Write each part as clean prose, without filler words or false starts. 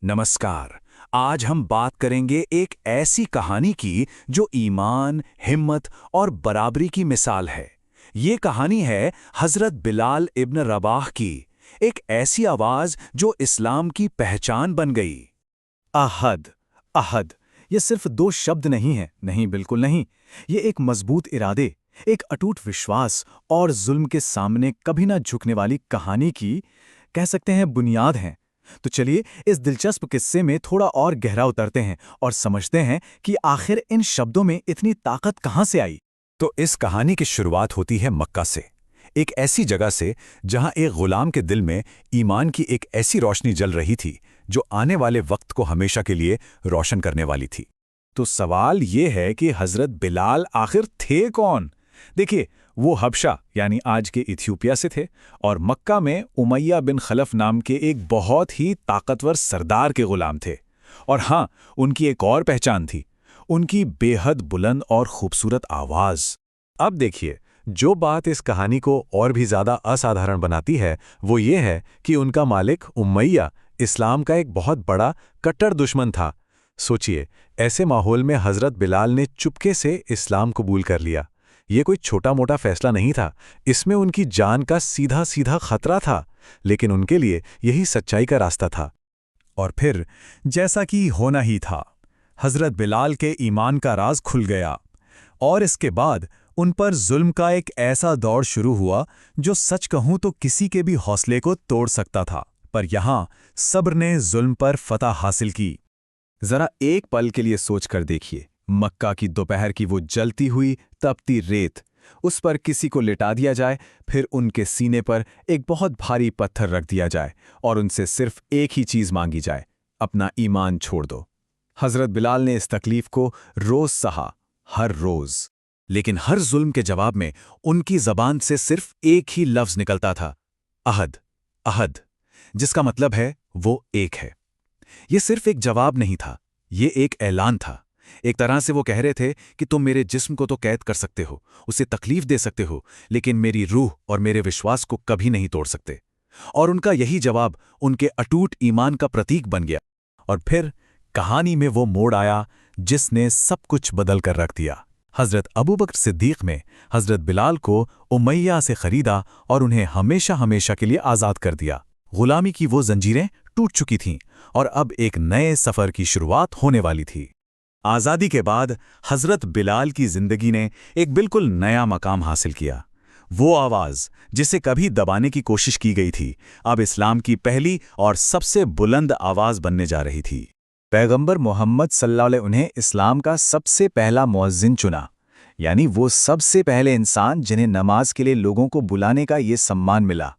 नमस्कार। आज हम बात करेंगे एक ऐसी कहानी की जो ईमान, हिम्मत और बराबरी की मिसाल है। ये कहानी है हज़रत बिलाल इब्न रबाह की, एक ऐसी आवाज़ जो इस्लाम की पहचान बन गई। अहद। अहद। ये सिर्फ दो शब्द नहीं हैं, नहीं, बिल्कुल नहीं। ये एक मजबूत इरादे, एक अटूट विश्वास और जुल्म के सामने कभी ना झुकने वाली कहानी की, कह सकते हैं, बुनियाद हैं। तो चलिए इस दिलचस्प किस्से में थोड़ा और गहरा उतरते हैं और समझते हैं कि आखिर इन शब्दों में इतनी ताकत कहाँ से आई। तो इस कहानी की शुरुआत होती है मक्का से, एक ऐसी जगह से जहां एक गुलाम के दिल में ईमान की एक ऐसी रोशनी जल रही थी जो आने वाले वक्त को हमेशा के लिए रोशन करने वाली थी। तो सवाल ये है कि हजरत बिलाल आखिर थे कौन? देखिए, वो हबशा यानी आज के इथियोपिया से थे और मक्का में उमैया बिन खलफ नाम के एक बहुत ही ताकतवर सरदार के गुलाम थे। और हाँ, उनकी एक और पहचान थी, उनकी बेहद बुलंद और खूबसूरत आवाज़। अब देखिए, जो बात इस कहानी को और भी ज़्यादा असाधारण बनाती है वो ये है कि उनका मालिक उमैया इस्लाम का एक बहुत बड़ा कट्टर दुश्मन था। सोचिए, ऐसे माहौल में हज़रत बिलाल ने चुपके से इस्लाम कबूल कर लिया। ये कोई छोटा मोटा फैसला नहीं था, इसमें उनकी जान का सीधा सीधा खतरा था, लेकिन उनके लिए यही सच्चाई का रास्ता था। और फिर, जैसा कि होना ही था, हजरत बिलाल के ईमान का राज खुल गया और इसके बाद उन पर जुल्म का एक ऐसा दौर शुरू हुआ जो सच कहूं तो किसी के भी हौसले को तोड़ सकता था। पर यहां सब्र ने जुल्म पर फतह हासिल की। जरा एक पल के लिए सोचकर देखिए, मक्का की दोपहर की वो जलती हुई तपती रेत, उस पर किसी को लिटा दिया जाए, फिर उनके सीने पर एक बहुत भारी पत्थर रख दिया जाए और उनसे सिर्फ एक ही चीज मांगी जाए, अपना ईमान छोड़ दो। हजरत बिलाल ने इस तकलीफ को रोज सहा, हर रोज। लेकिन हर जुल्म के जवाब में उनकी जबान से सिर्फ एक ही लफ्ज निकलता था, अहद। अहद, जिसका मतलब है वो एक है। ये सिर्फ एक जवाब नहीं था, ये एक ऐलान था। एक तरह से वो कह रहे थे कि तुम मेरे जिस्म को तो कैद कर सकते हो, उसे तकलीफ दे सकते हो, लेकिन मेरी रूह और मेरे विश्वास को कभी नहीं तोड़ सकते। और उनका यही जवाब उनके अटूट ईमान का प्रतीक बन गया। और फिर कहानी में वो मोड़ आया जिसने सब कुछ बदल कर रख दिया। हजरत अबू बकर सिद्दीक ने हजरत बिलाल को उमैया से खरीदा और उन्हें हमेशा हमेशा के लिए आज़ाद कर दिया। गुलामी की वो जंजीरें टूट चुकी थीं और अब एक नए सफ़र की शुरुआत होने वाली थी। आज़ादी के बाद हजरत बिलाल की जिंदगी ने एक बिल्कुल नया मकाम हासिल किया। वो आवाज़ जिसे कभी दबाने की कोशिश की गई थी, अब इस्लाम की पहली और सबसे बुलंद आवाज़ बनने जा रही थी। पैगंबर मोहम्मद सल्लल्लाहु अलैहि उन्हें इस्लाम का सबसे पहला मुअज्जिन चुना, यानी वो सबसे पहले इंसान जिन्हें नमाज के लिए लोगों को बुलाने का ये सम्मान मिला।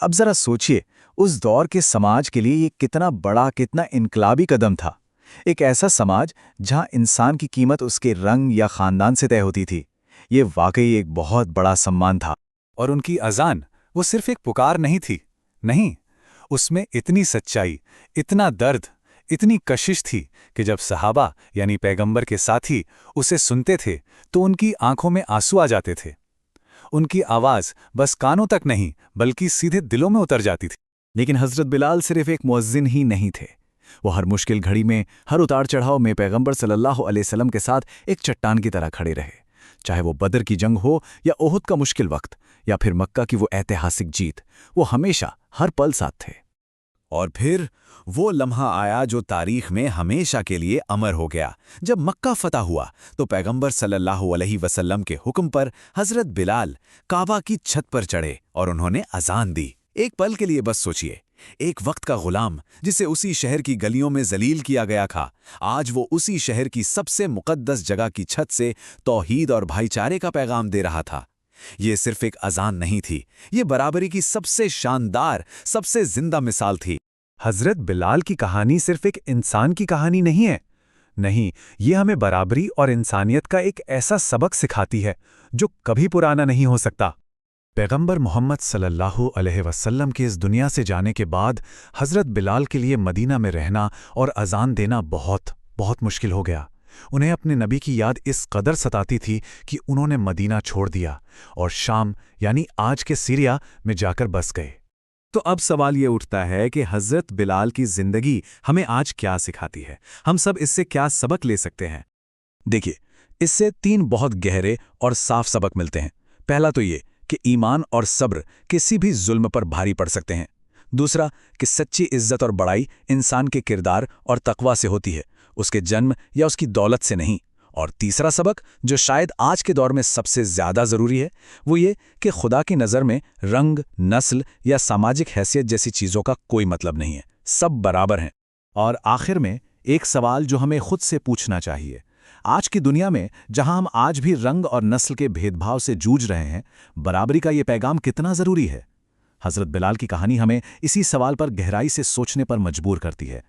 अब जरा सोचिए, उस दौर के समाज के लिए ये कितना बड़ा, कितना इनकलाबी कदम था। एक ऐसा समाज जहां इंसान की कीमत उसके रंग या खानदान से तय होती थी। ये वाकई एक बहुत बड़ा सम्मान था। और उनकी अजान वो सिर्फ एक पुकार नहीं थी, नहीं, उसमें इतनी सच्चाई, इतना दर्द, इतनी कशिश थी कि जब सहाबा यानी पैगंबर के साथी उसे सुनते थे तो उनकी आंखों में आंसू आ जाते थे। उनकी आवाज़ बस कानों तक नहीं बल्कि सीधे दिलों में उतर जाती थी। लेकिन हजरत बिलाल सिर्फ एक मुअज्जिन ही नहीं थे। वो हर मुश्किल घड़ी में, हर उतार चढ़ाव में पैगंबर सल्लल्लाहु अलैहि वसल्लम के साथ एक चट्टान की तरह खड़े रहे। चाहे वो बदर की जंग हो या ओहुद का मुश्किल वक्त या फिर मक्का की वो ऐतिहासिक जीत, वो हमेशा हर पल साथ थे। और फिर वो लम्हा आया जो तारीख में हमेशा के लिए अमर हो गया। जब मक्का फतह हुआ तो पैगंबर सल्लल्लाहु अलैहि वसल्लम के हुक्म पर हजरत बिलाल काबा की छत पर चढ़े और उन्होंने अजान दी। एक पल के लिए बस सोचिए, एक वक्त का गुलाम जिसे उसी शहर की गलियों में जलील किया गया था, आज वो उसी शहर की सबसे मुकद्दस जगह की छत से तौहीद और भाईचारे का पैगाम दे रहा था। ये सिर्फ एक अजान नहीं थी, ये बराबरी की सबसे शानदार, सबसे जिंदा मिसाल थी। हज़रत बिलाल की कहानी सिर्फ एक इंसान की कहानी नहीं है। नहीं, ये हमें बराबरी और इंसानियत का एक ऐसा सबक सिखाती है जो कभी पुराना नहीं हो सकता। पैगंबर मोहम्मद सल्लल्लाहु अलैहि वसल्लम के इस दुनिया से जाने के बाद हज़रत बिलाल के लिए मदीना में रहना और अजान देना बहुत बहुत मुश्किल हो गया। उन्हें अपने नबी की याद इस कदर सताती थी कि उन्होंने मदीना छोड़ दिया और शाम यानी आज के सीरिया में जाकर बस गए। तो अब सवाल ये उठता है कि हज़रत बिलाल की ज़िंदगी हमें आज क्या सिखाती है? हम सब इससे क्या सबक ले सकते हैं? देखिए, इससे 3 बहुत गहरे और साफ सबक मिलते हैं। पहला तो ये कि ईमान और सब्र किसी भी जुल्म पर भारी पड़ सकते हैं। दूसरा कि सच्ची इज्जत और बड़ाई इंसान के किरदार और तकवा से होती है, उसके जन्म या उसकी दौलत से नहीं। और तीसरा सबक, जो शायद आज के दौर में सबसे ज़्यादा ज़रूरी है, वो ये कि खुदा की नज़र में रंग, नस्ल या सामाजिक हैसियत जैसी चीज़ों का कोई मतलब नहीं है, सब बराबर हैं। और आखिर में एक सवाल जो हमें खुद से पूछना चाहिए, आज की दुनिया में जहां हम आज भी रंग और नस्ल के भेदभाव से जूझ रहे हैं, बराबरी का ये पैगाम कितना ज़रूरी है? हज़रत बिलाल की कहानी हमें इसी सवाल पर गहराई से सोचने पर मजबूर करती है।